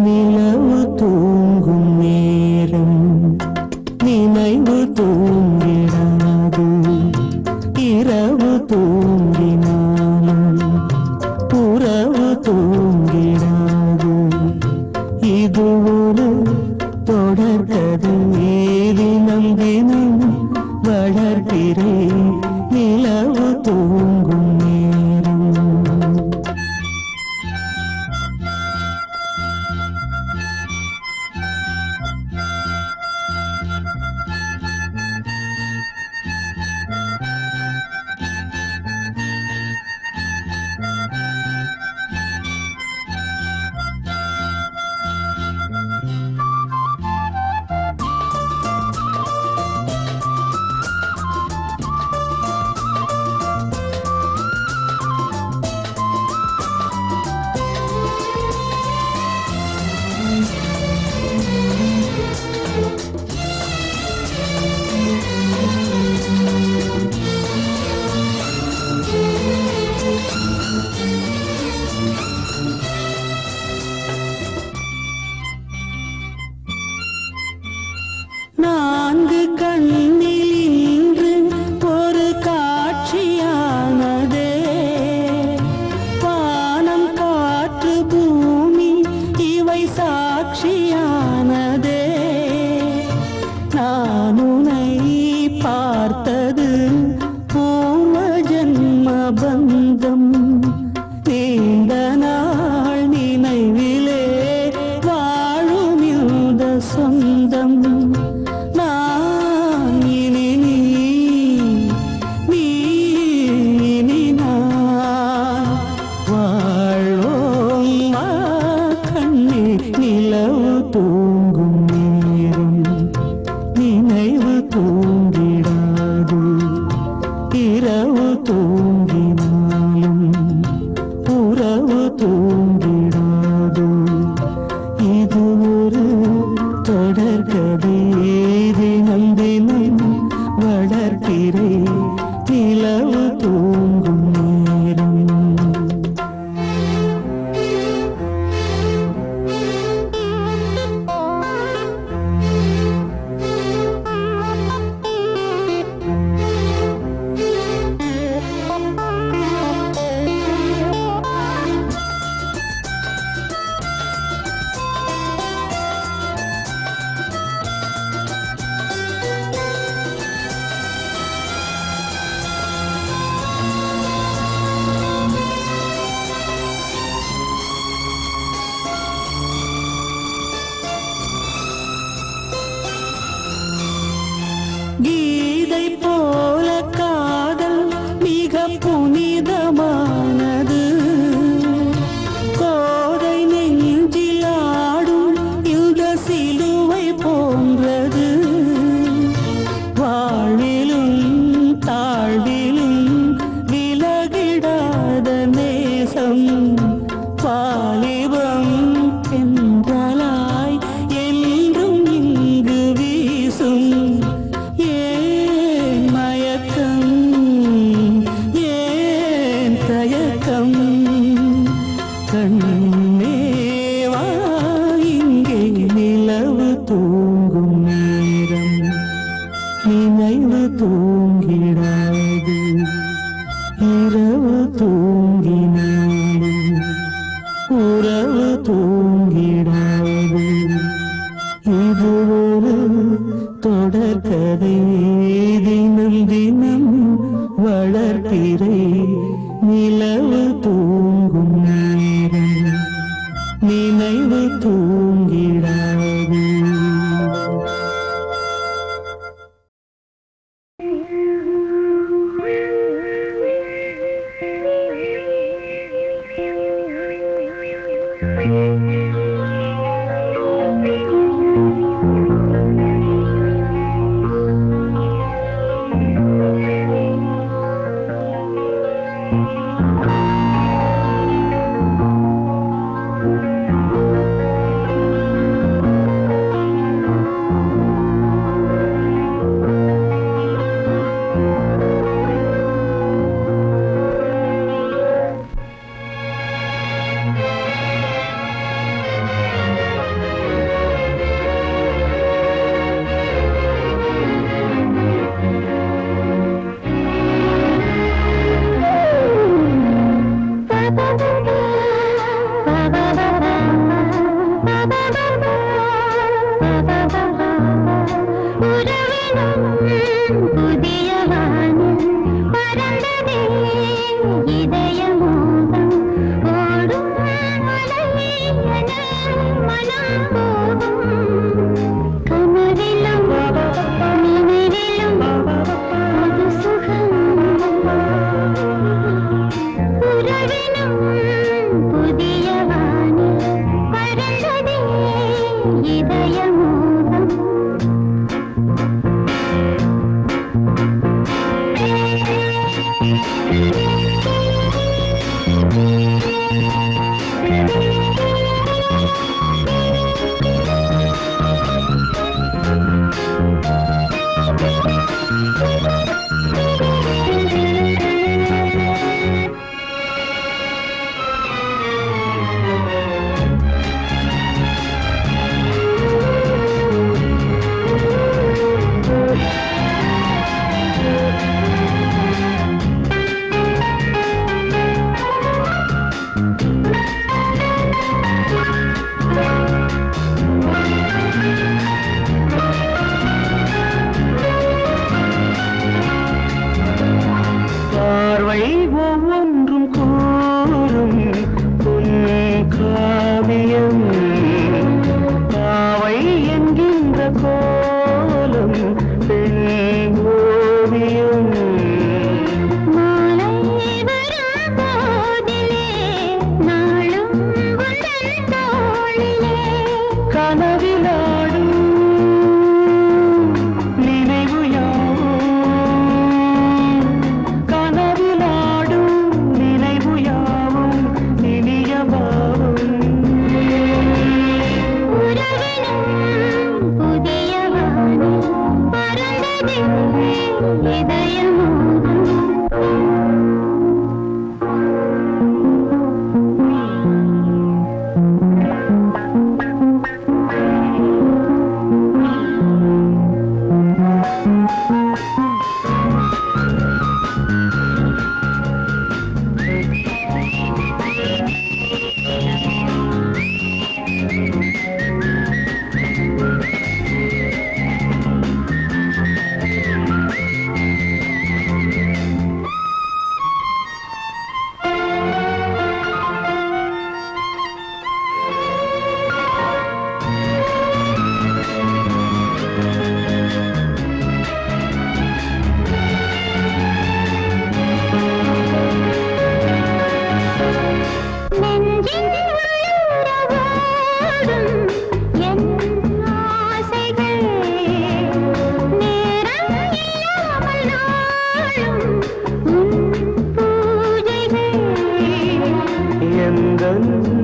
நிலவு தூங்கும் நேரம் நினைவு தூங்கிடாது. இரவு தூங்கினாலும் உறவு தூங்கிடாது. இது ஒரு தொடர்கதை. தினம் தினம் வளர்கிறேன் நிலவு தூங்கும் நேரம். நான்கு கண்ணில் இன்று ஒரு காட்சியானதே. வானம் காற்று பூமி இவை சாட்சியானதே. நான் உன்னை பார்த்தது பூர்வ ஜன்ம பந்தம். நீண்ட நாள் நினைவிலே வாழும் இந்த சொந்தம். நிலவு தூங்கும் நேரம் நினைவு தூங்கிடாது. இரவு தூங்கினாலும் உறவு தூங்கிடாது. இது ஒரு தொடர்கதை. தினம் தினம் வளர்க்கிறேன் நிலவு தூங்கும் நேரம். கீதை போல காதல் மிக புனிதமானது. கோதை நெஞ்சில் ஆடும் இந்த சிலுவை போன்றது. வாழ்விலும் தாழ்விலும் விலகிடாத நேசம். வாலிபம் என்றலாய் என்றும் இங்கு வீசும். கண்ணேவா இங்கே நிலவு தூங்கும் நேரம் நினைவு தூங்கிடாது. இரவு தூங்கினாலும் உறவு தூங்கிடாது. இது ஒரு தொடர்கதை. தினம் தினம் வளர்க்கிறேன் நிலவு தூங்கும் நேரம் நினைவு தூங்கிடாது. ஓவியம் பாவை என்கின்ற கோலம் பெண் ஓவியம் கனவிலாடும் நினைவு யாவும் கனவிலாடும் நினைவு யாவும் இனிய பாவம்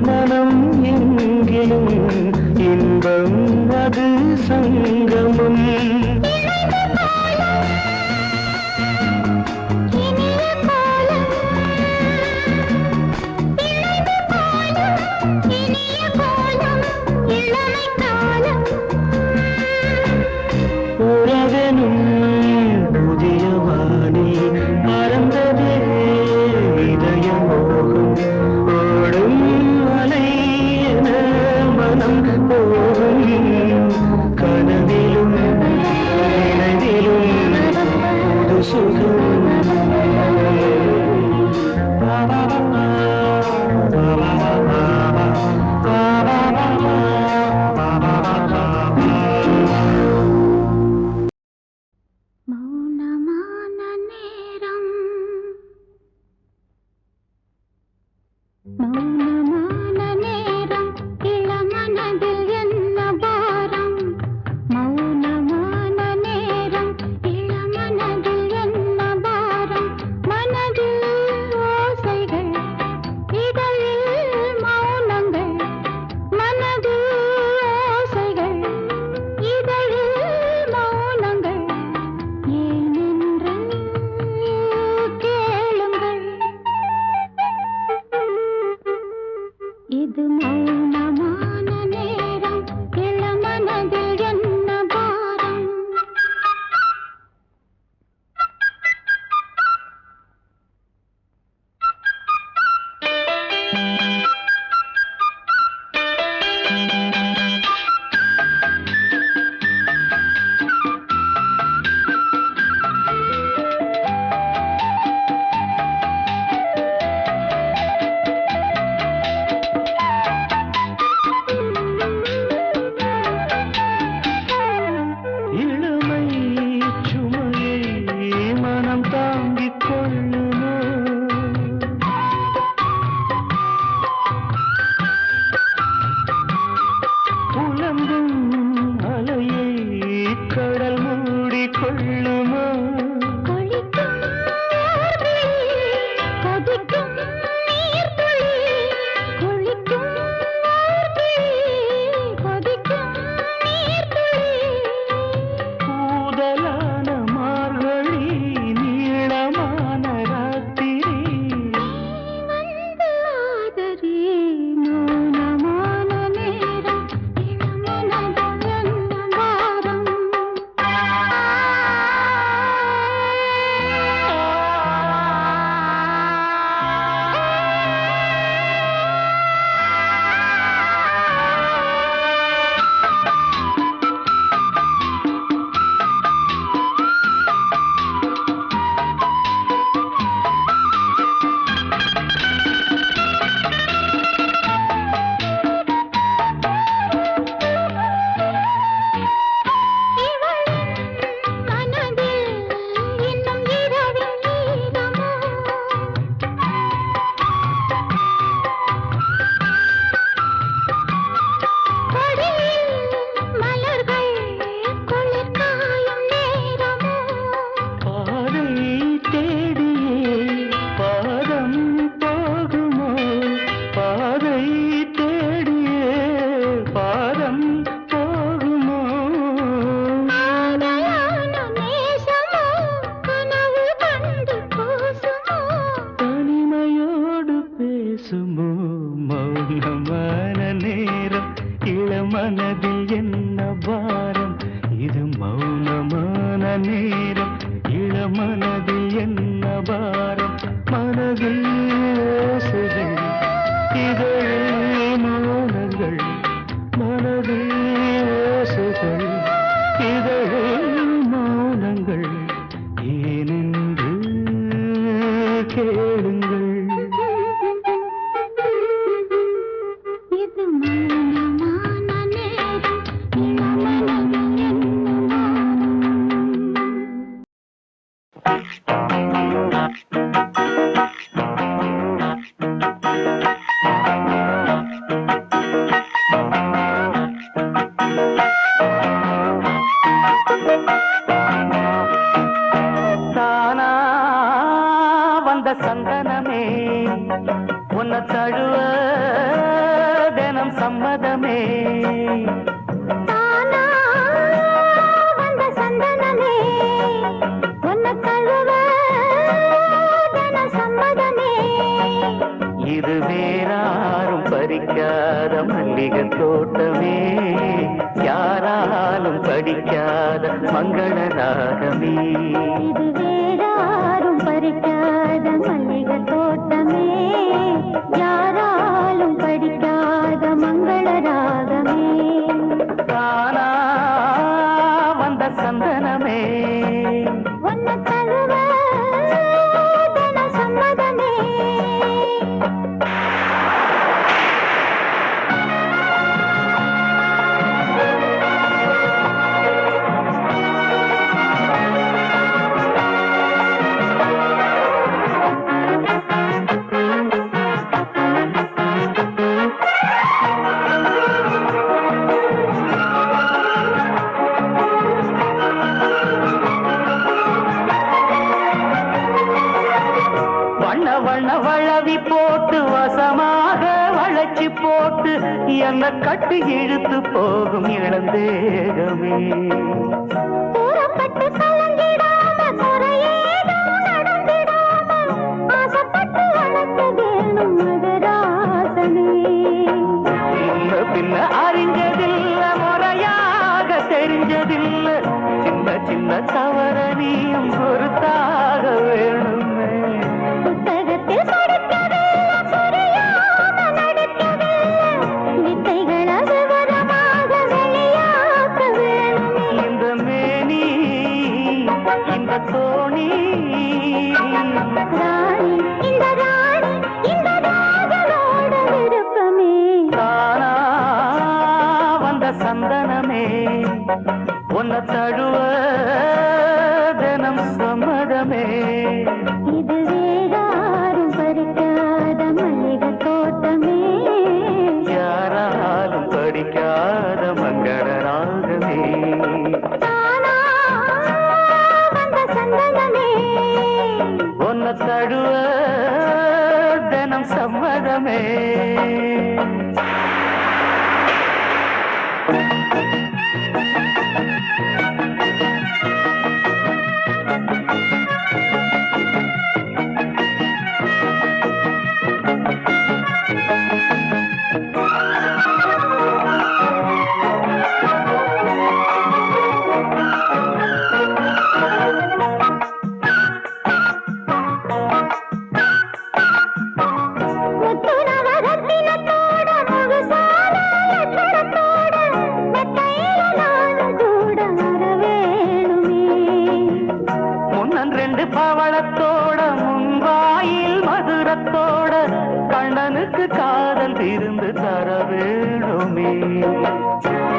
மனம் எங்கிலும் இன்பம் அது சங்கமம் உறவெனும் புதிய வானில் பறந்ததே இதய மோகம் ஓடும் அலை என மனம் போகும் கனவிலும் நினைவிலும் புது சுகம் இளமனதில் என்ன பாரம் இது மௌனமான நேரம் இளமனதில் என்ன பாரம் மனதில் ஓசைகள் இதழில் மௌனங்கள் மனதில் ஓசைகள் இதழில் மௌனங்கள் ஏனென்று கேளுங்கள் தானா வந்த சந்தனமே உன்னை தழுவ தினம் சம்மதமே தானா வந்த சந்தனமே உன்னை தழுவ தினம் சம்மதமே இது வேறாரும் பறிக்காத மல்லிகை தோட்டமே யாராலும் படிக்காத மங்கள ராகமே இது வேறாரும் பறிக்காத மல்லிகை தோட்டமே யாராலும் படிக்காத மங்கள ராகமே தானா வந்த சந்தனமே உன்னை தழுவ தினம் சம்மதமே வண்ண வண்ண வளவி போட்டு வசமாக வளைச்சு போட்டு என்ன கட்டி இழுத்து போகும் இளந்தேகமே கூறப்பட்டு கலங்கிடாம குறையேதும் நடந்திடாம ஆசைப்பட்டு வளர்த்து வேணும் மகராசனே முன்ன பின்ன அறிஞ்சதில்ல முறையாக தெரிஞ்சதில்ல சின்ன சின்ன தவறனியும் பொறுத்தாக வேணுமே புத்தகத்தில் படிக்கவில்லை புரியாம நடிக்கவில்லை வித்தைகளை விவரமாக வெளியாக்க வேணுமே இந்த மேனி இந்த தோணி ராணி இந்த ராணி இந்த ராஜனோட விருப்பமே தானா வந்த சந்தனமே உன்னை தழுவ தினம் சம்மதமே இது வேறாரும் பறிக்காத மல்லிகை தோட்டமே யாராலும் படிக்காத மங்கள ராகமே தானா வந்த சந்தனமே உன்னை தழுவ தினம் சம்மதமே முத்து நவரத்தினத்தோட முகசால லட்சணத்தோட மெத்தையில நானும் கூட வர வேணுமே முன்னன் ரெண்டு பவளத்தோட முன்வாயில் மதுரத்தோட கண்ணனுக்கு காதல் விருந்து தர வேணுமே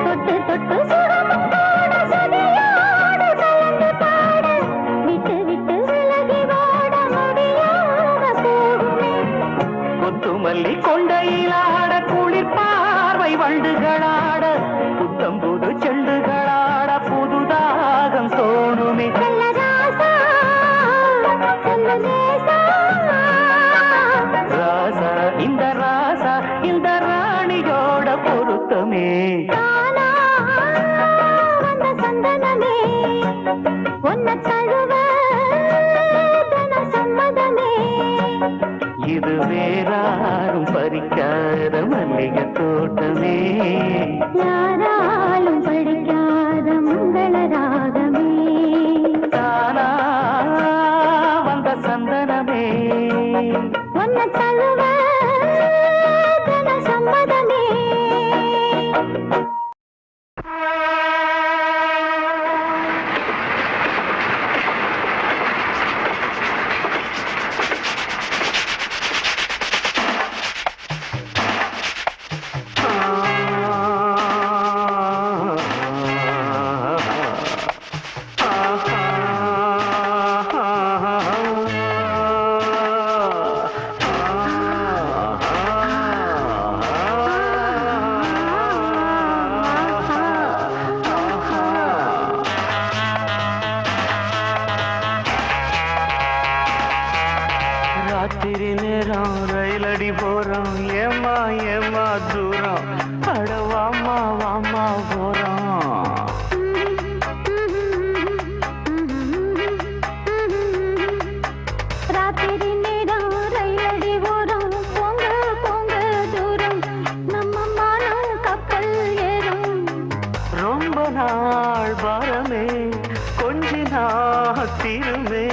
தொட்டு தொட்டு சுரமத்தோட சுதியோடு கலந்து பாட விட்டு விட்டு விலகி ஓட முடியாம போகுமே கொத்துமல்லி கொண்டையிலாட குளிர் பார்வை வண்டுகளாட புத்தம் புது செண்டுகளாட புதுதாகம் தோணுமே செல்ல ராசா செல்ல நேசா ராசா இந்த ராசா இந்த ராணியோட பொருத்தமே தானா வந்த சந்தனமே உன்னை தழுவ தினம் சம்மதமே இது வேறாரும் பறிக்காத மல்லிகை மல்லிகை தோட்டமே யாராலும் படிக்காத மங்கள ராகமே தானா வந்த சந்தனமே ஒன்ன தழுவ தன சம்மதமே ராத்திரி நேரம் ரயிலடி போறோம் ஏமா ஏமா தூரம் அட வாமா வாமா போறோம் ராத்திரி நேரம் ரயிலடி ஓரம் போங்க போங்க தூரம் நம்ம மானம் கப்பல் ஏறும் ரொம்ப நாள் பாரமே கொஞ்ச நாள் தீருமே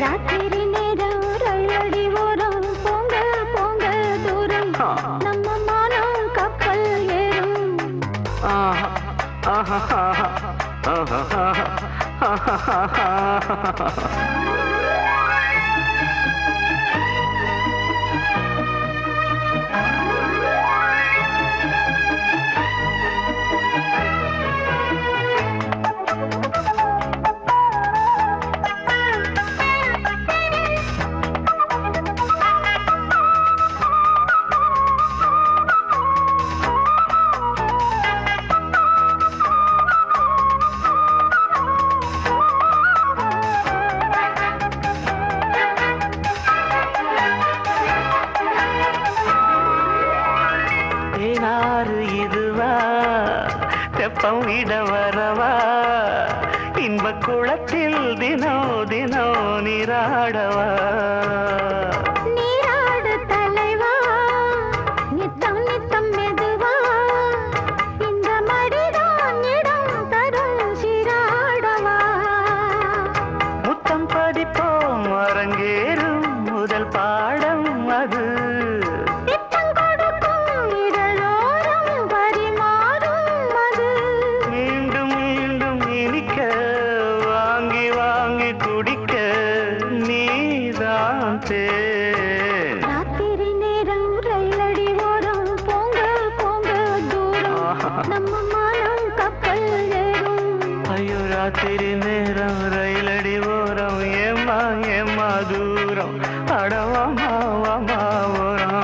ராத்திரி நேரம் ரயிலடி ஓரம் போங்க போங்க தூரம் நம்ம மானம் கப்பல் ஏறும் ஆஹா ஆஹா ஆஹா ஆஹா தேனாறு இதுவா தெப்பம் விட வரவா இன்ப குளத்தில் தினோ தினோ நீராடவா நீராடு தலைவா நித்தம் நித்தம் மெதுவா இந்த மடிதான் இடம் தரும் சிராடவா முத்தம் பதிப்போம் அரங்கேறும் முதல் பாடம் அது நித்தம் கொடுக்கும் இதழோரம் பரிமாறும் அது மீண்டும் மீண்டும் இனிக்க வாங்கி வாங்கி குடிக்க நீதான் தேன் ராத்திரி நேரம் ரயிலடி ஓரம் போங்க போங்க தூரம் நம்ம மானம் கப்பல் ஏறும் ஐயோ ராத்திரி நேரம் ரயிலடி ஓரம் ஏமா ஏமா தூரம் அடவாமா வாமா ஓரம்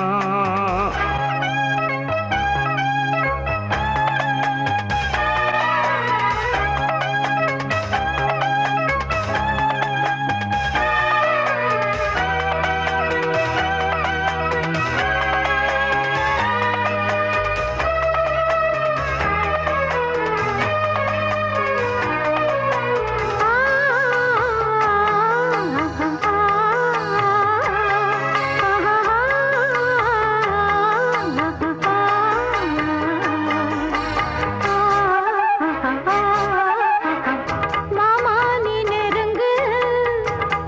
மாமா நீ நெருங்கு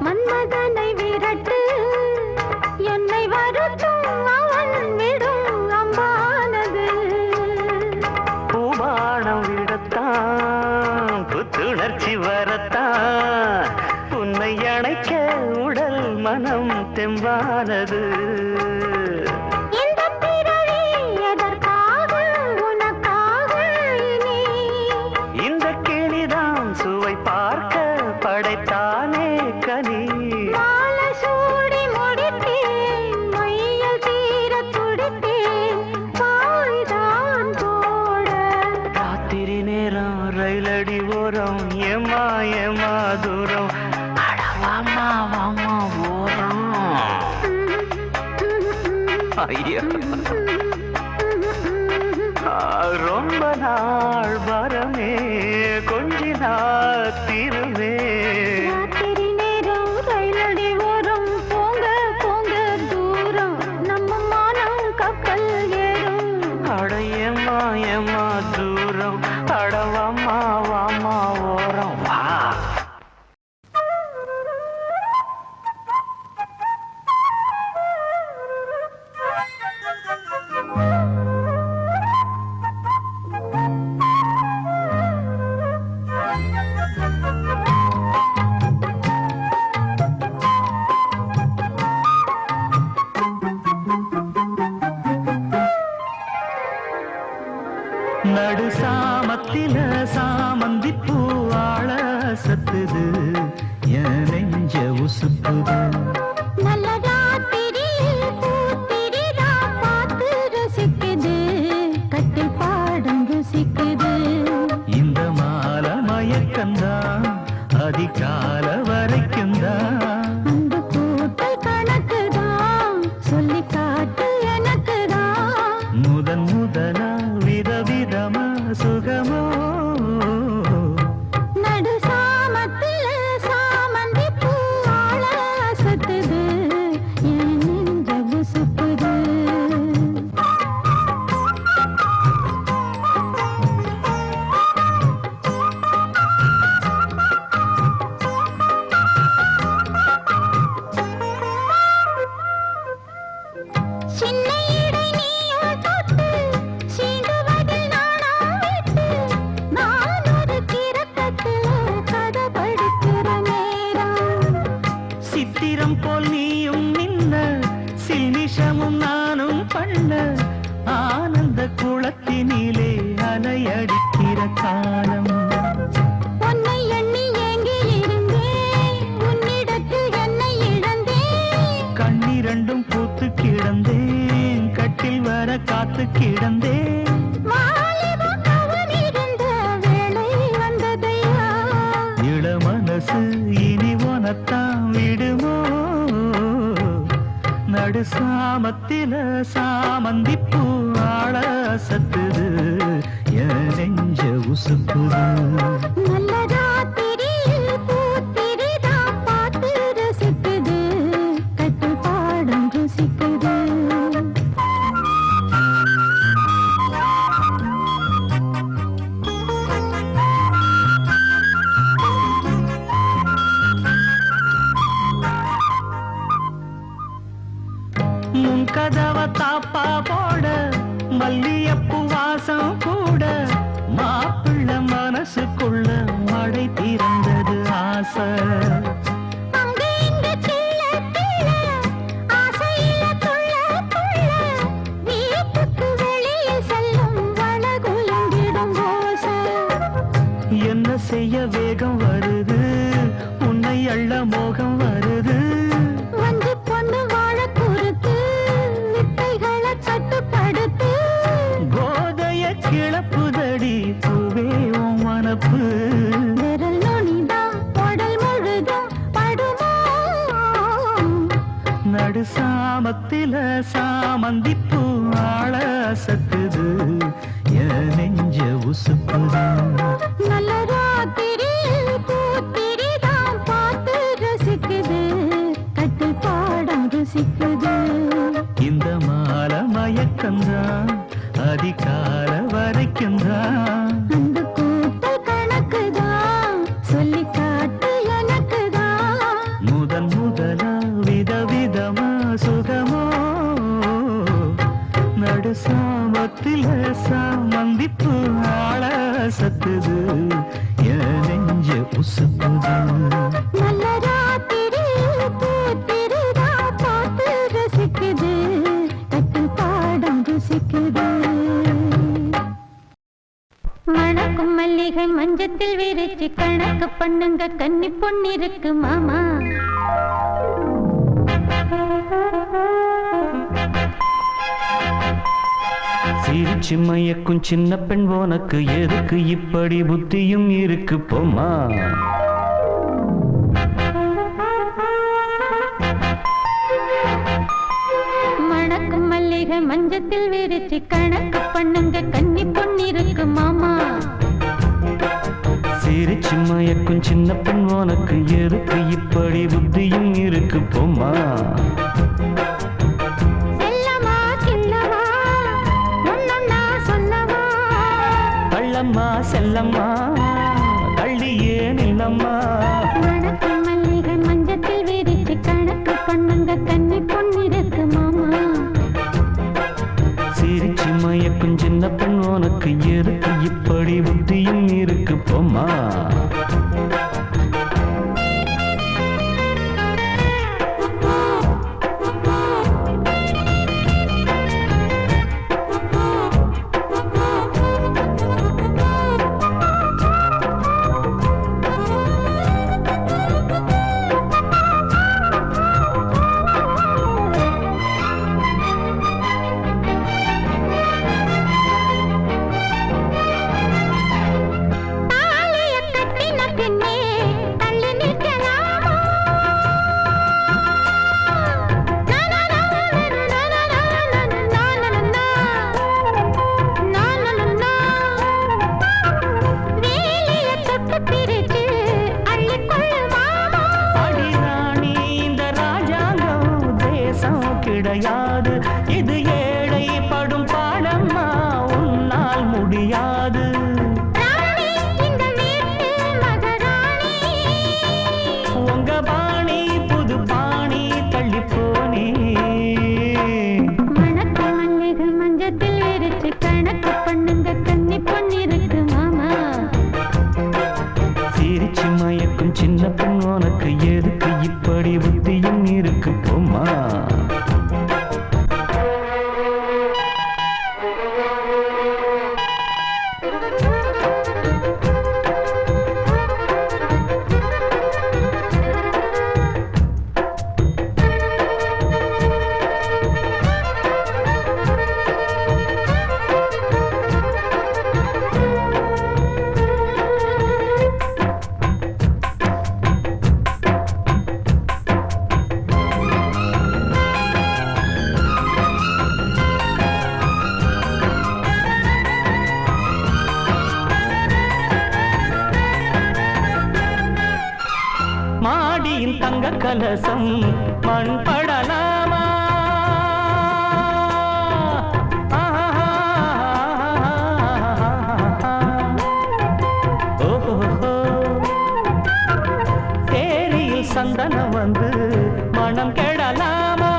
மன்மதனை விரட்டு என்னை வருத்தும் அவன் விடும் அம்பானது பூபானம் விடத்தான் புத்துணர்ச்சி வரத்தான் உன்னை அணைக்க உடல் மனம் தெம்பானது இந்த பிறவி எதற்காக உனக்காக இனி இந்த கிளிதான் சுவை பார்க்க படைத்தானே கனி மாலை சூடி முடித்தேன் மையல் தீர துடித்தேன் பாய்தான் போட ராத்திரி நேரம் ரயிலடி ஓரம் ஏமா ஏமா தூரம் அடவாமா வாமா ஓரம் ஐயா ரொம்ப நாள் வரமே கொஞ்ச நாள் தீருமே ராத்திரி நேரம் ரயிலடி ஓரம் போங்க போங்க தூரம் நம்ம மானம் கப்பல் ஏறும் நேரம் அடவாமா வாமா ஓரம் வா. நடு சாமத்தில சாமந்தி பூவாழ சத்துது என் நெஞ்ச உசுப்புது. நல்ல ராத்திரியில் பூத்திரிதா பார்த்து ரசிக்குது, கட்டில் பாடம் ருசிக்குது. இந்த மால மயக்கந்தான் அதிகால வரைக்கும் தான். அந்த கூட்டல் கணக்குதான் சொல்லி காட்டு எனக்குதான். முதன் முதலா விதவிதமா சுகமோ நடு சாமத்தில சாமந்தி பூவாழ அசத்துது, என் நெஞ்ச உசுப்புது. சின்ன இடை நீயும் தொட்டு சீண்டுவதில் நாணம் விட்டு, நான் ஒரு கிறக்கத்தில் கதை படிக்கிற நேரம். சித்திரம் போல் நீயும் நின்ன சில்மிஷமும் நானும் பண்ண ஆனந்த குளத்தினிலே அலையடிக்கிற காலம். உன்னை எண்ணி ஏங்கி இருந்தேன், உன்னிடத்தில் என்னை இழந்தேன். கண்ணிரண்டும் பூத்து கிடந்தேன், கட்டில் வர காத்து கிடந்தேன். வாலிபம் கவனிருந்த வேளை வந்ததையா, இள மனசு இனி உனத்தான் விடுமோ. நடு சாமத்தில சாமந்தி பூவாழ சத்துது என் நெஞ்ச உசுப்புது. நல்ல ராத்திரியில் பூத்திரிதா பார்த்து ரசிக்குது, கட்டில் பாடம் ருசிக்குது. முன் கதவ தாப்பா போட மல்லியப்பூ வாசம் கூட, மாப்பிள்ள மனசுக்குள்ள மழை திறந்தது ஆசை. அங்க இங்க கிள்ள கிள்ள, ஆசையில துள்ள துள்ள, வீட்டுக்கு வெளியில் செல்லும் வனகுலங்கிடும் ஓசை. என்ன செய்ய வேகம் வருது, உன்னை அள்ள மோகம் வருது. வந்து பொண்ணு வாழ குறுத்து, வித்தைகளை கட்டுப்படுத்து. போதைய கிளப்புதடி பூவே உன் மனப்பு. விரல் நுனிதான் உடல் முழுதும் படுமோ. நடு சாமத்தில சாமந்தி பூவாழ சத்துது என் நெஞ்ச உசுப்புது. நல்ல ராத்திரியில் பூத்திரிதான் பார்த்து ரசிக்குது, கட்டில் பாடம் ருசிக்குது. இந்த மால மயக்கந்தான் அதிகால வரைக்கும் தான். அந்த கூட்டல் கணக்குதான் சொல்லி காட்டு எனக்குதான். முதன் முதலா விதவிதமா சுகமோ. நடு சாமத்தில சாமந்தி பூவாழ சத்துது என் நெஞ்ச உசுப்புது. நல்ல ராத்திரியில் பூத்திரிதா பார்த்து ரசிக்குது, கட்டில் பாடம் ருசிக்குது. மணக்கும் மல்லிகை மஞ்சத்தில் விரிச்சு கணக்கு பண்ணுங்க, கன்னி பொண்ணிருக்கு மாமா. சிரிச்சு மயக்கும் சின்ன பெண் உனக்கு எதுக்கு இப்படி புத்தியும் இருக்கு போமா. மணக்கும் மல்லிகை மஞ்சத்தில் விரிச்சு கணக்கு பண்ணுங்க, கன்னி பொண்ணிருக்கு மாமா. சிரிச்சு மயக்கும் சின்ன பெண் உனக்கு எதுக்கு இப்படி புத்தியும் இருக்கு போமா. செல்லமா கிள்ளவா ஒன்னொன்னா சொல்லவா, தள்ள செல்லம்மா செல்லம்மா கள்ளி ஏன் இல்லம்மா மணக்கும் மல்லிகை மஞ்சத்தில் விரிச்சு கணக்கு பண்ணுங்க கன்னி பொன்னிருக்கு மாமா சிரிச்சு மயக்கும் சின்ன பெண் உனக்கு எதுக்கு இப்படி புத்தியும் இருக்கு போம்மா கிடையாது இது ஏழை படும் பாடம்மா உன்னால் முடியாது உங்க பாணி புது பாணி தள்ளி போனே மணக்கும் மல்லிகை மஞ்சத்தில் விரிச்சு கணக்கு பண்ணுங்க கன்னி பொன்னிருக்கு மாமா சிரிச்சு மயக்கும் சின்ன பெண் உனக்கு எதுக்கு இப்படி புத்தியும் இருக்கு போம்மா மாடியின் தங்க கலசம் மண் படலாமா சேரியில் சந்தனம் வந்து மனம் கெடலாமா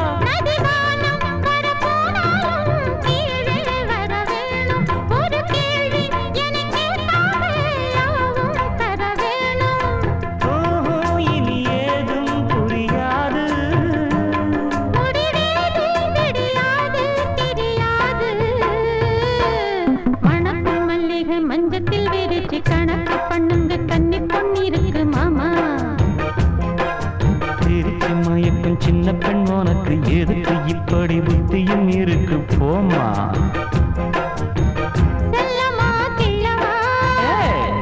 மஞ்சத்தில் விரிச்சு கணக்கு பண்ணுங்க கன்னி பொன்னிருக்கு மாமா சிரிச்சு மயக்கும் சின்ன பெண் உனக்கு எதுக்கு இப்படி புத்தியும் இருக்கு போமா செல்லமா கிள்ளமா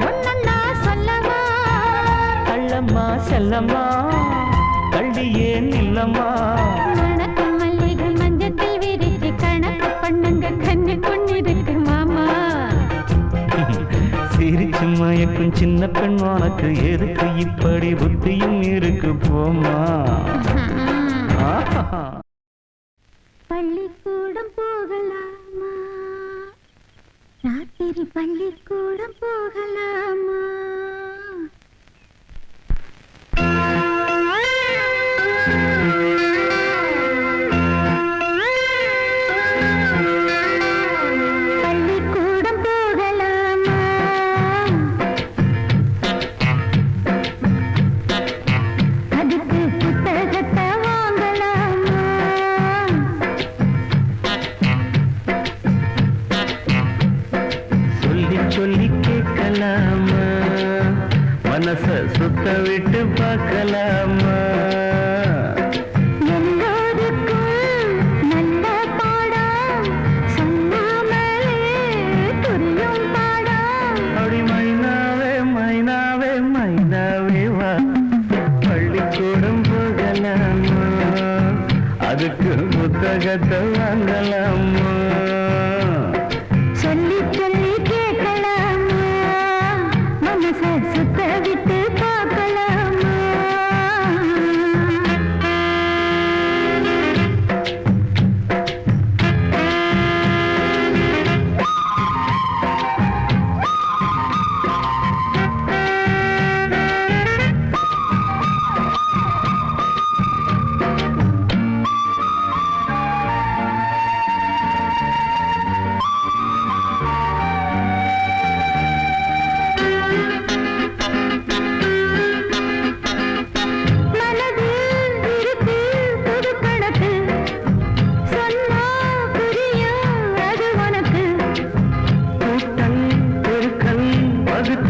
ஒன்னொன்னா சொல்லவா கள்ளம்மா செல்லம்மா கள்ளி ஏன் இல்லம்மா மணக்கும் மல்லிகை மஞ்சத்தில் விரிச்சு கணக்கு பண்ணுங்க கன்னி பொன்னிருக்கு மாமா சிரிச்சு மயக்கும் சின்ன பெண் உனக்கு எதுக்கு இப்படி புத்தியும் இருக்கு போமா பள்ளிக்கூடம் போகலாமா ராத்திரி பள்ளிக்கூடம் போகலாமா பள்ளிக்கூடம் போகலாமா அதுக்கு புத்தகத்தை வாங்கலாமா சொல்லி சொல்லி கேட்கலாமா மனச சுத்த விட்டு பார்க்கலாமா எல்லோருக்கும் நல்ல பாடம் சொல்லாமலே புரியும் பாடம் அப்படி மைனாவே மைனாவே மைனாவே வா பள்ளிக்கூடம் போகலாமா அதுக்கு புத்தகத்தை வாங்கலாமா சொல்லி சொல்லி கேட்கலாமா மனச சுத்த விட்டு பார்க்கலாமா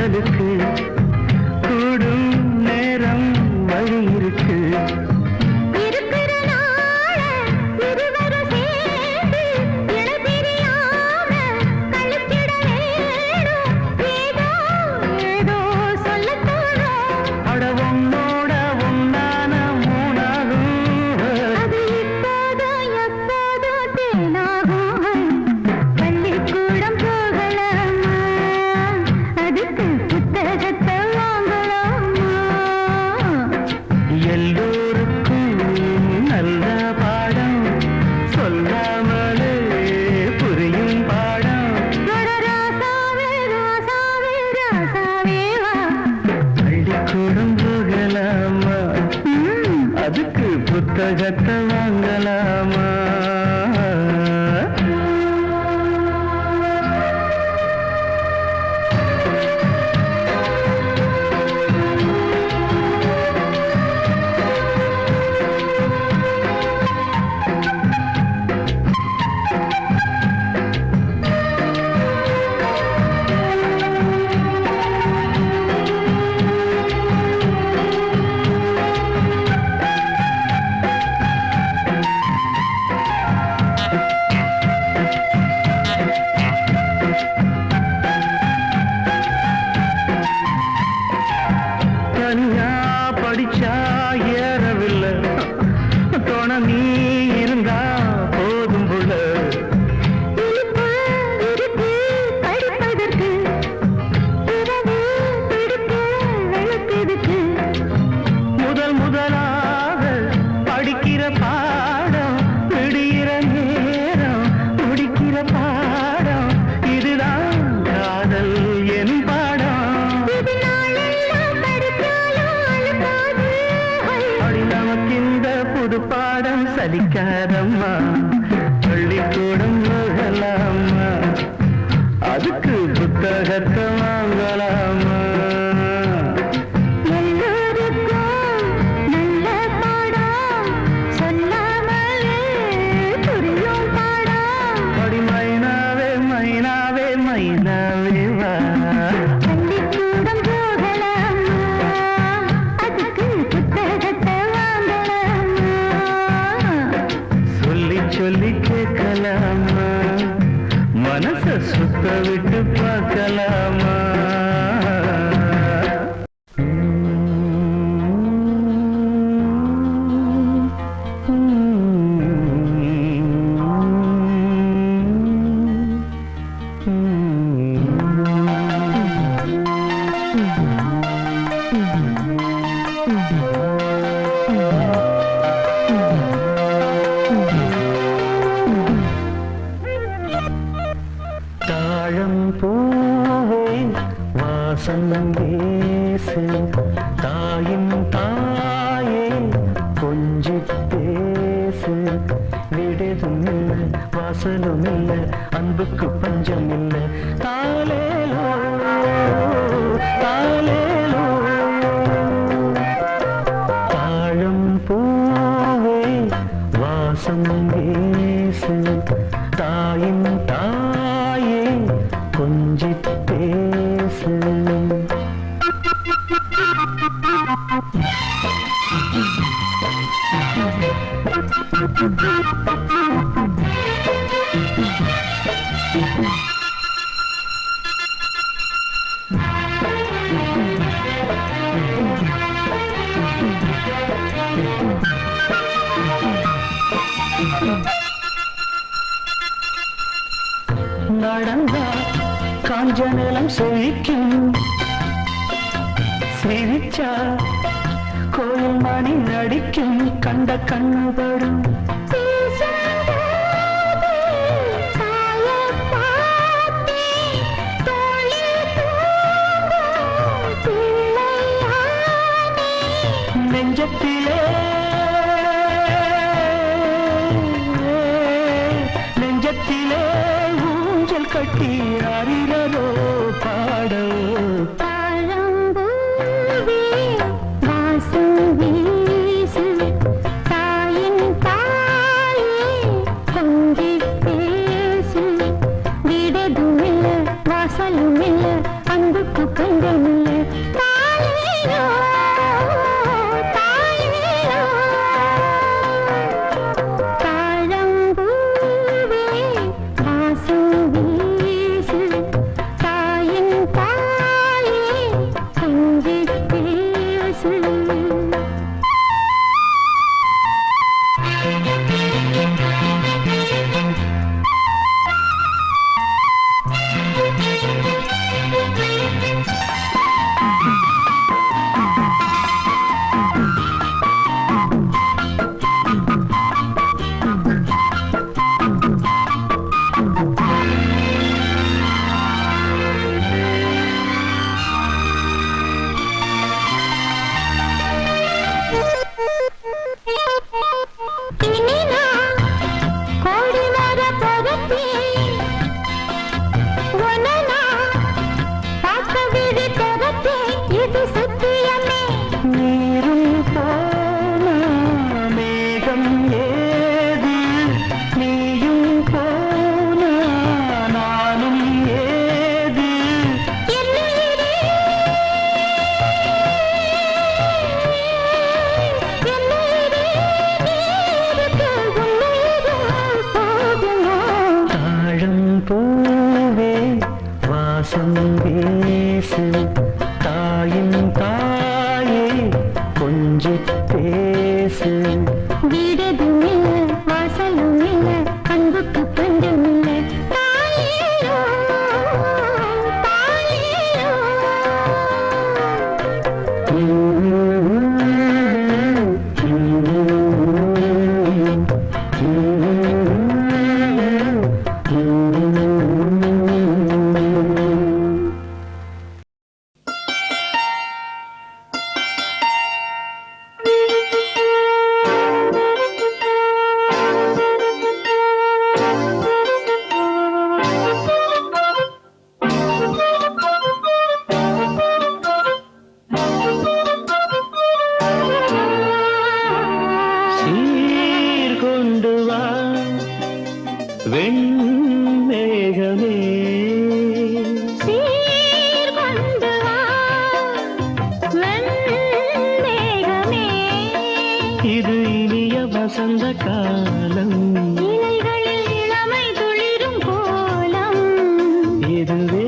காதலுக்கு கூடும் நேரம் வழி இருக்கு. இருக்கிற நாள இருவரும் சேர்ந்து இளபிரியாம கழிச்சிட வேணும். ஏதோ ஏதோ சொல்லத் தோணும். அட உன்னோட உன்னான மூணாகும். அது இப்போதோ எப்போதோ தேனாகும். பள்ளிக்கூடம் போகலாமா? அதுக்கு புத்தகத்தை வாங்கலாமா? எல்லோருக்கும் நல்ல பாடம் சொல்லாமலே புரியும் பாடம். ஒரு ராசாவே ராசாவே ராசாவே வா. பள்ளிக்கூடம் போகலாமா? அதுக்கு புத்தகத்தை வாங்கலாமா? தனியா படிச்சா ஏறவில்லை, துணை நீ இருந்தா போதும் புள்ள. இனிப்பு இருக்கு படிப்பதற்கு, இரவு பிடிக்க விளக்குதுக்கு. முதலாக படிக்கிற பாடம் விடுகிற நேரம் முடிக்கிற பாடம். இதுதான் காதல் என் பாடம். இது நாளெல்லாம் படிச்சாலும் அழுக்காது. அடி நமக்கு இந்த புது பாடம் சலிக்காதம்மா. பள்ளிக்கூடம் போகலாமா? அதுக்கு புத்தகத்தை வாங்கலாமா? எல்லோருக்கும் நல்ல பாடம் சொல்லாமலே புரியும் பாடம். அடி மைனாவே மைனாவே மைனாவே வா. பள்ளிக்கூடம் போகலாமா? அதுக்கு புத்தகத்தை வாங்கலாமா? சொல்லி சொல்லி கேட்கலாமா? மனச சுத்த விட்டு பார்க்கலாமா? தாழம் பூவே வாசம் பேசு, தாயின் தாயே கொஞ்சி பேசு. விடுதும் இல்லை வாசலும் இல்லை, அன்புக்கு பஞ்சம் இல்லை. தாலேலோ தாலேலோ. தாழம் பூவே வாசம் பேசு, தாயின் தாயே கொஞ்சி பேசு. நடந்தா காஞ்ச நிலம் செழிக்கும், சிரிச்சா கோயில் மணி நடிக்கும். கண்ட கண்ணுபடும் நெஞ்சத்திலே நெஞ்சத்திலே ஊஞ்சல் கட்டி அறிவதோ பாடோ. தாழம்பூவே வாசம் வீசு, தாயின் தாயே கொஞ்சி பேசு. விடதும் இல்லை வாசலும் இல்லை, அன்புக்கு பஞ்சம் வானம் வீசு தாயின் தாயே கொஞ்சி பேசு. வீடதும் இல்ல வாசலும் இல்ல அன்புக்கு பஞ்சம் இல்ல. தாயேயோ தாயேயோ. சீர்கொண்டு வா வெண்மேகமே சீர்கொண்டு வா வெண்மேகமே. இது இனிய வசந்த காலம். இலைகளில் இளமை துளிரும் கோலம். இதுவே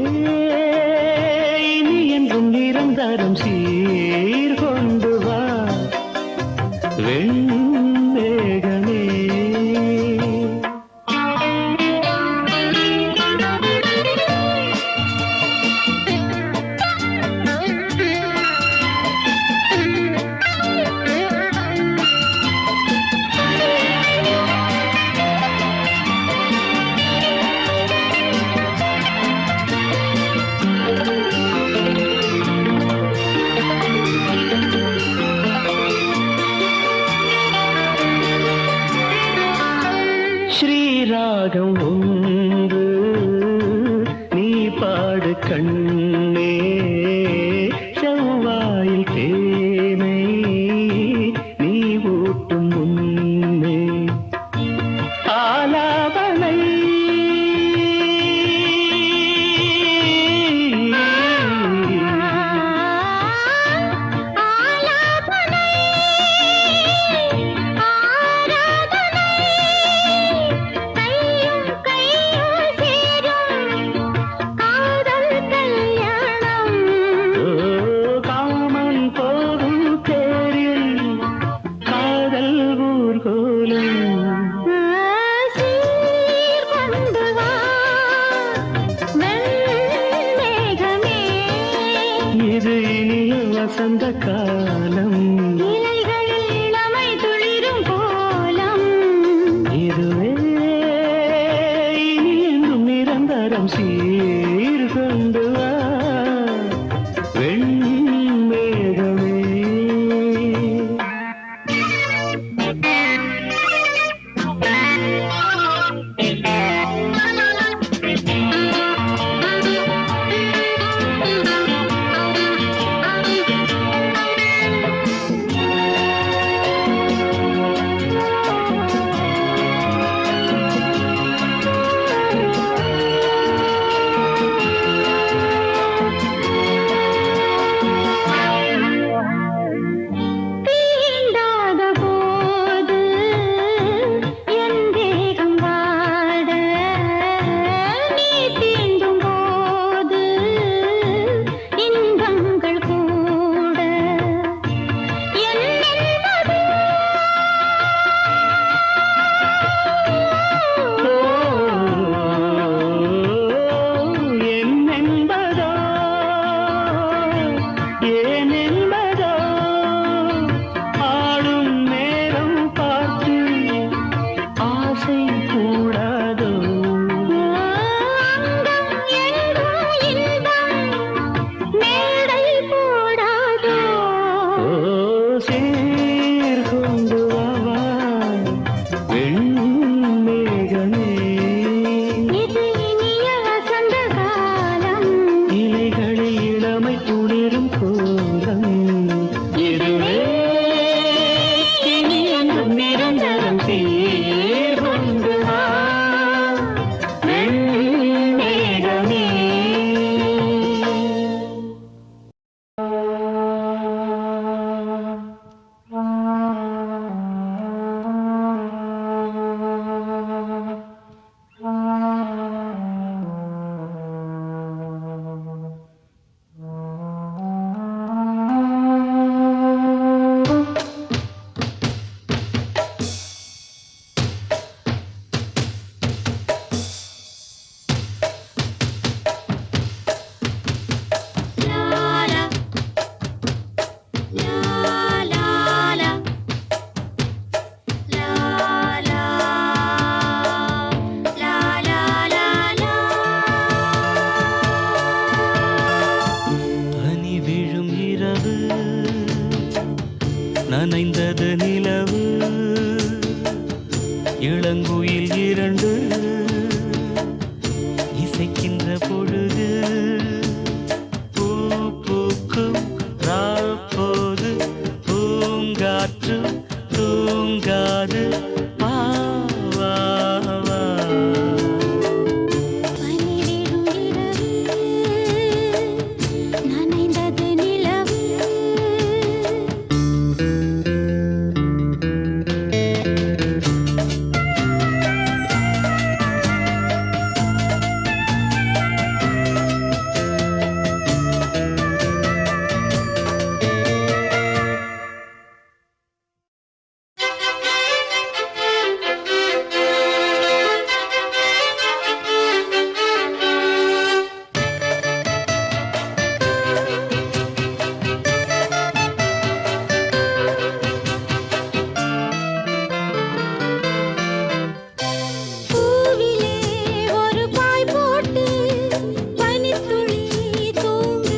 இனி என்றும் நிரந்தரம். சீர்கொண்டு வா வெண்மேகமே. ஸ்ரீராகம் ஒன்று நீ பாடு கண்ணே. செவ்வாயில் தேனை நீ ஊட்டும் முன்னே ஆலாபனை ஆலாபனை ஆராதனை கையும் கையும் சேரும் காதல் கல்யாணம். காமன் போகும் தேரில் காதல் ஊர்கோலம். சீர்கொண்டு வா வெண்மேகமே. இது இனிய வசந்த காலம். இலைகளில் இளமை துளிரும் கோலம். இதுவே இனி என்றும் நிரந்தரம். சீர்கொண்டு வா வெண்மேகமே. நனைந்தது நிலவு இளங்குயில் இரண்டு இசைக்கின்ற பொழுது பூ பூக்கும் ராப்போது பூங்காற்று தூங்காது வா வா வா பனிவிடும் இரவு நனைந்தது நிலவு பூவிலே ஒரு பாய் போட்டு பனித்துளி தூங்க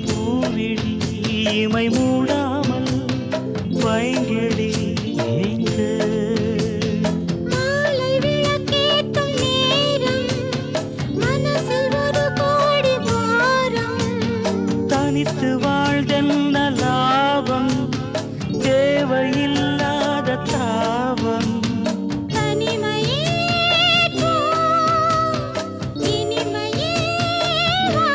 பூவிழி இமை மூடாமல் பைங்கிழி ஏங்க மாலை விளக்கேற்றும் நேரம் மனசில் ஒரு கோடி பாரம் தனித்து வாழ்தென்ன லாபம் தேவையில்லாத தாபம் தனிமையே போ இனிமையே வா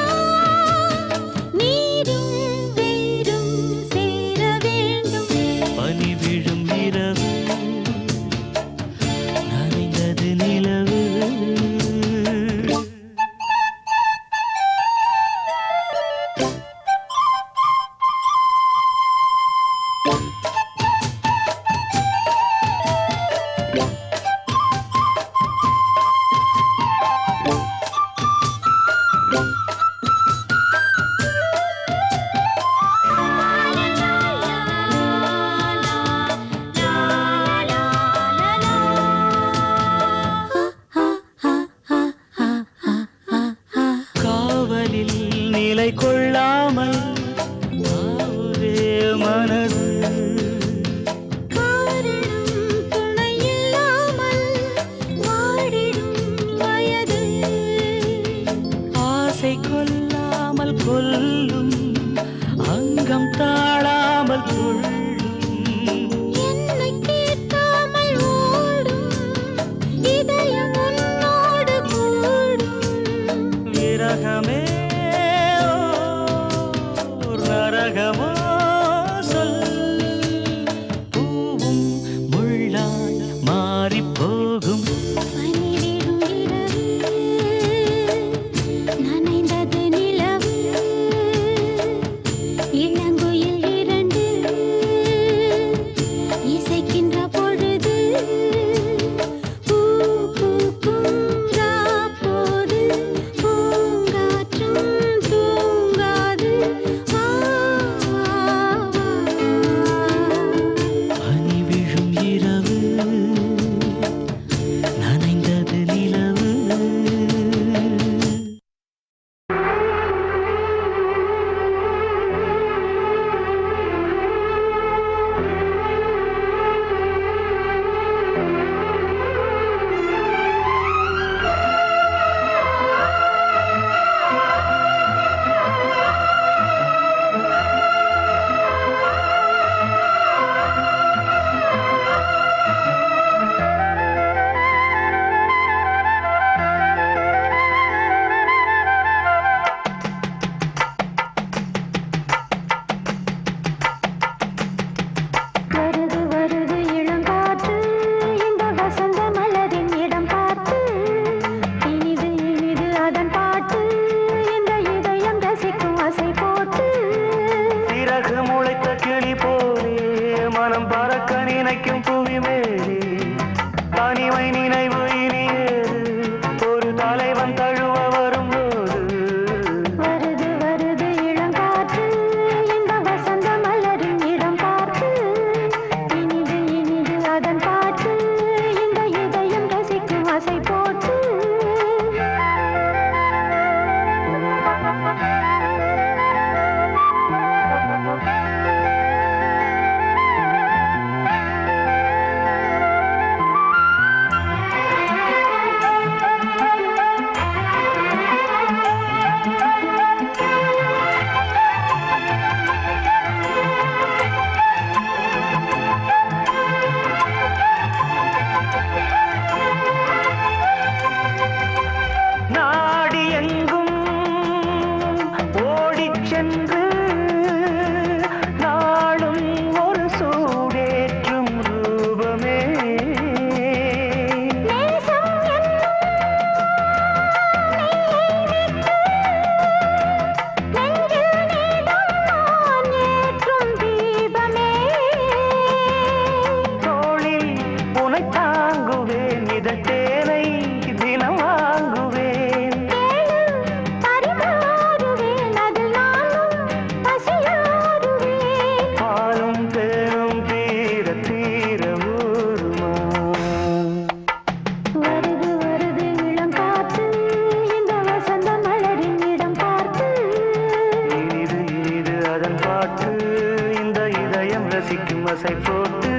நீரும் வேரும் சேர வேண்டும் பனி விழும் இரவு நனைந்தது நிலவு காவலில் நிலை கொள்ளாமல் ஆவுதே மனது காரணம் துணையில்லாமல் வாடிடும் வயது ஆசை கொல்லாமல் கொல்லும் அங்கம் தாழாமல் கொள்ளும் என்னை கேட்காமல் ஓடும் இதயம் உன்னோடு கூடும் விரகமே ஓர் நரகமோ சொல் பூவும் முள்ளாய் மாறிப் போகும் பனிவிடும் இரவு நனைந்தது நிலவு இளங்குயில் இரண்டு இசைக்கின்ற பொழுது பூ பூக்கும் ராப்போது பூங்காற்றும் அசை போட்டு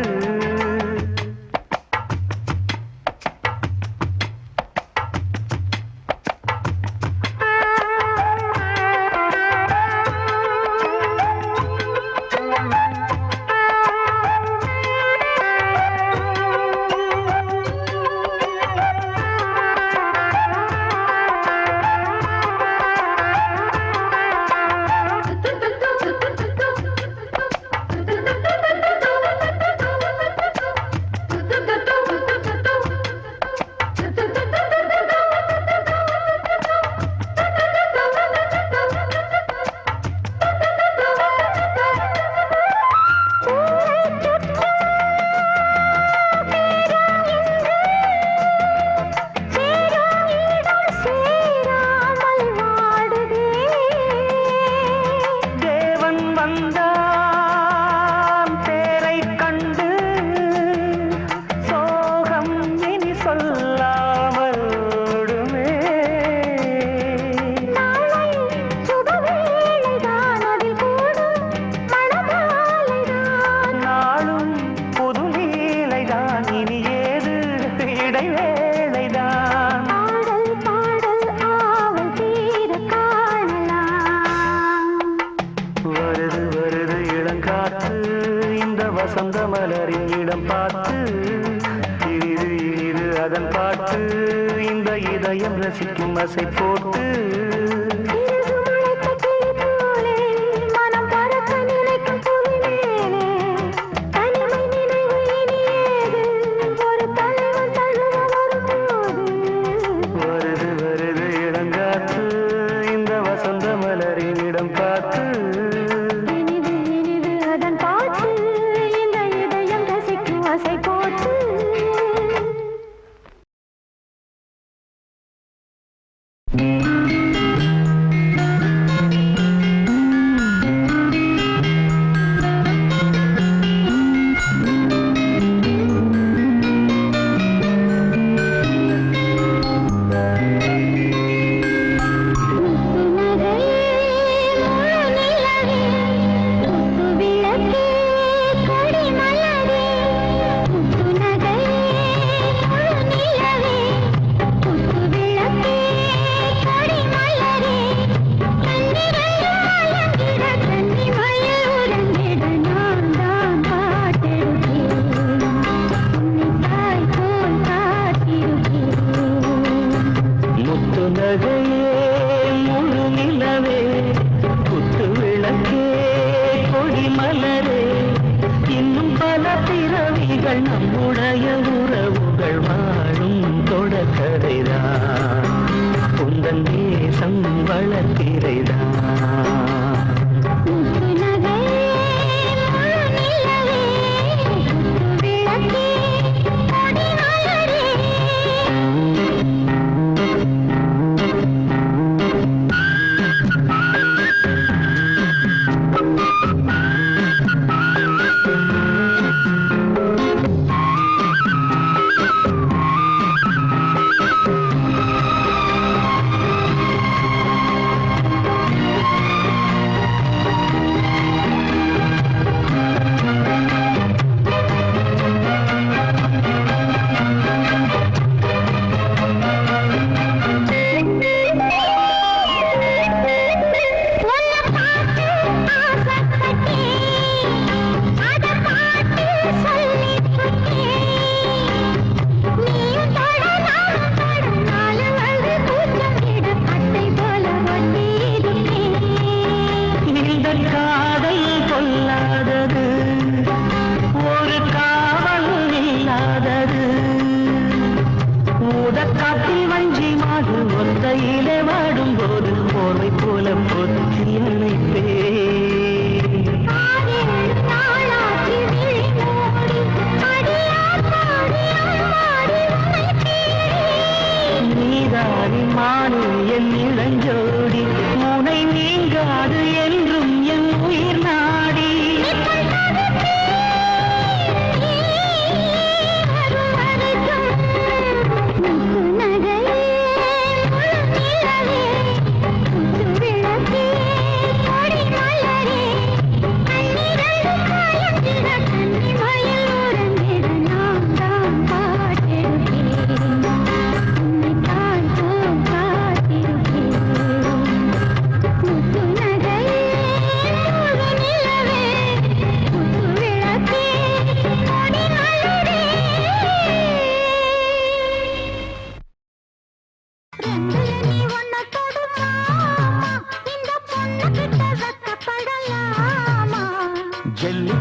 வசந்த மலரின் இடம் பார்த்து இது இது அதன் பாட்டு இந்த இதயம் ரசிக்கும் அசை போட்டு வருது வருது இளங்காற்று இந்த வசந்த மலரின் இடம் பார்த்து நம்முடைய உறவுகள் வாழும் தொடக்கரைதான் உந்தன் தேசம் வளர்த்திரைதான் கண்ணி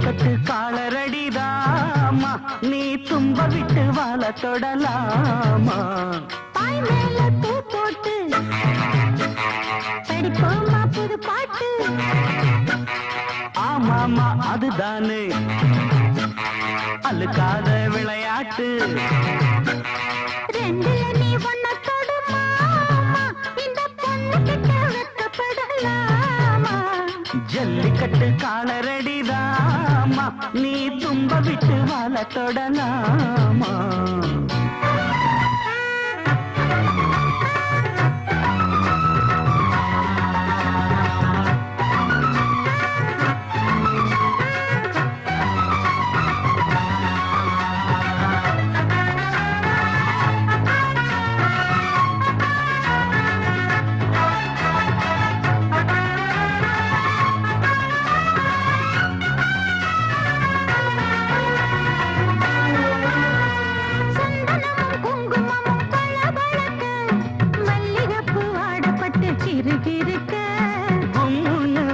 ஜல்லிக்கட்டு காலரடிதாமா நீ தும்ப விட்டு வாழ தொடலாமா பாய் மேல பூ போட்டு படிப்போமா புது பாட்டு ஆமாமா அதுதானே அழுக்காத விளையாட்டு ரெண்டுல நீ ஒன்ன தொடுமா இந்த பொண்ணு கிட்ட வெக்கப்படலாமா ஜல்லிக்கட்டு காலரடிதாமா நீ தும்ப விட்டு வாழ தொடலாமா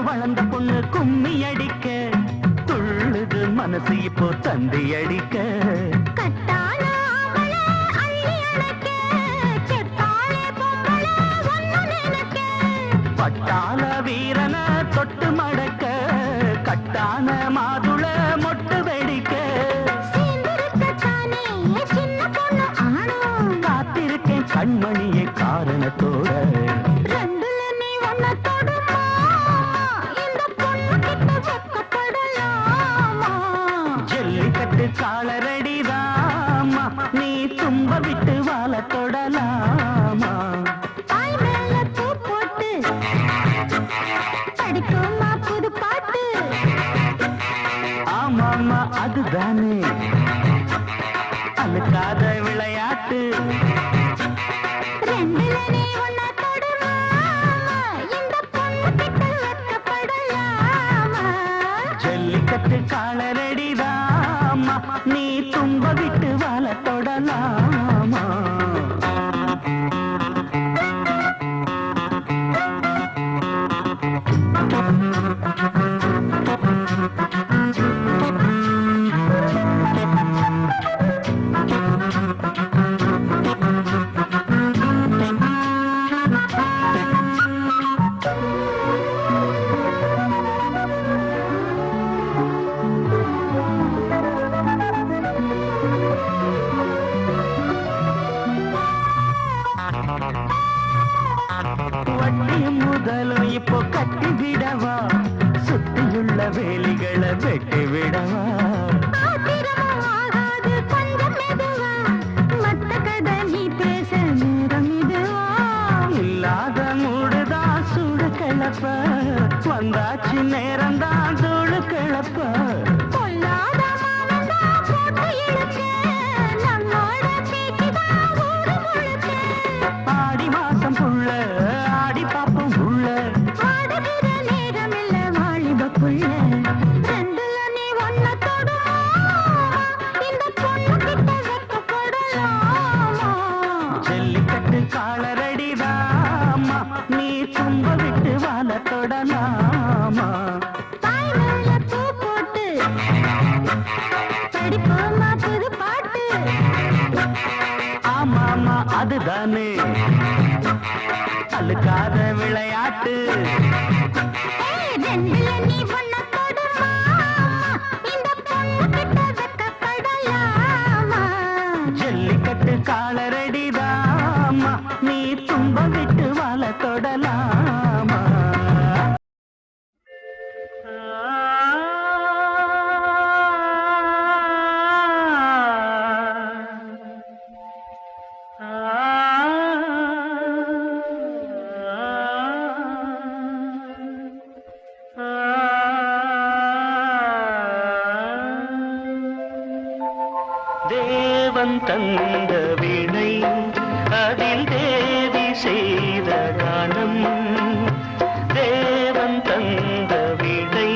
வளர்ந்த பொண்ணு கும்மி அடிக்க துள்ளுது மனசு இப்போ தந்தி அடிக்க பட்டாள வீரன தொட்டு மடக்க கட்டான மாதுள மொட்டு வெடிக்க காத்திருக்கேன் கண்மணியை காரணத்தோட காலரடிதாமா நீ தும்ப விட்டு வாழ தொடலாமா பாய் மேல பூ போட்டு படிப்போமா புது பாட்டு ஆமாமா அதுதானே அழுக்காத விளையாட்டு ரெண்டுல நீ ஒன்ன தொடுமா இந்த பொண்ணு கிட்ட வெக்கப்படலாமா ஜல்லிக்கட்டு காலரடிதாமா நீ தும்ப விட்டு வாழ தொடலாமா வட்டியும் முதலும் இப்போ கட்டி விடவா சுத்தியுள்ள வேலிகளை வெட்டி விடவா ஆகாது கொஞ்சம் மெதுவா மத்த கதை நீ பேச நேரம் இதுவா இல்லாத மூடுதான் சூடு கிளப்ப வந்தாச்சு நேரம்தான் தூளு கிளப்ப பொல்லாத மானந்தா போட்டு இழுக்க நம்மோட பேச்சுதான் ஊரு முழுக்க ஆடி மாசம் புள்ள ஆடி பாப்போம் உள்ள ஆடுகிற நேரம் இல்ல வாலிப புள்ள ரெண்டுல நீ ஒன்ன தொடுமா இந்த பொண்ணு கிட்ட வெக்கப்படலாமா ஜல்லிக்கட்டு காலரடிதாமா நீ தும்ப விட்டு வாழ தொடலாமா பாய் மேல பூ போட்டு படிப்போமா புது பாட்டு ஆமாமா அதுதானே அழுக்காத விளையாட்டு ரெண்டுல நீ ஒன்ன தொடுமா இந்த பொண்ணு கிட்ட வெக்கப்படலாமா ஜல்லிக்கட்டு காலரடிதாமா நீ தும்ப விட்டு வாழ தொடலாமா தேவன் தந்த வீணை அதில் தேவி செய்த கானம் தேவன் தந்த வீணை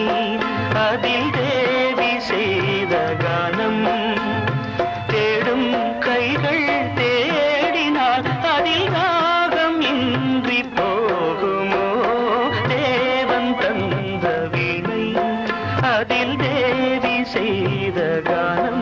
அதில் தேவி செய்த கானம் தேடும் கைகள் தேடினால் அதில் ராகம் இன்றி போகுமோ தேவன் தந்த வீணை அதில் தேவி செய்த கானம்.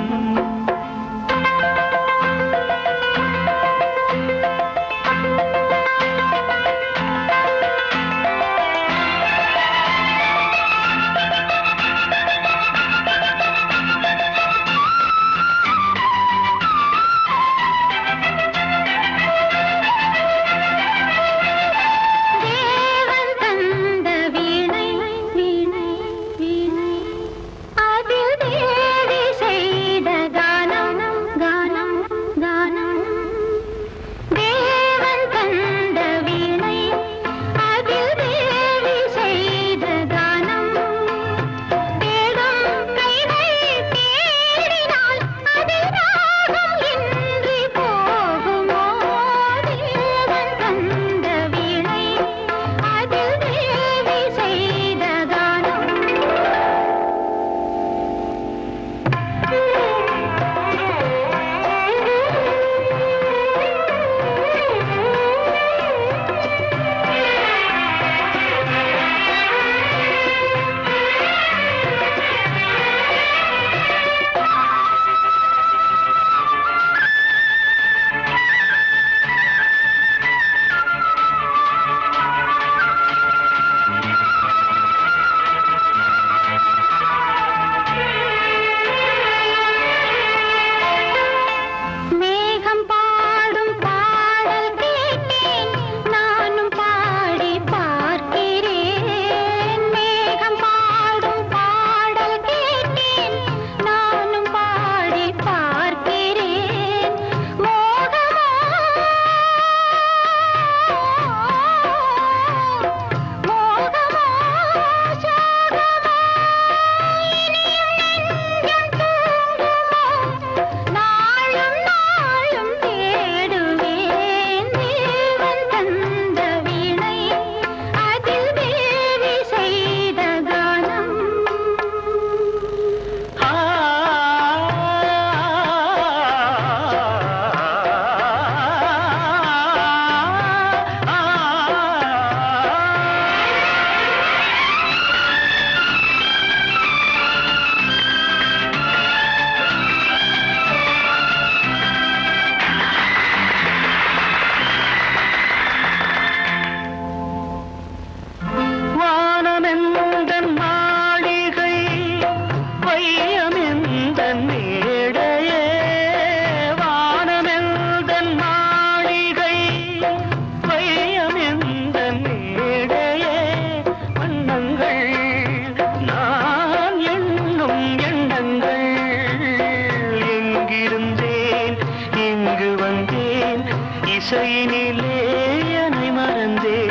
இசையினிலே என்னை மறந்தேன்.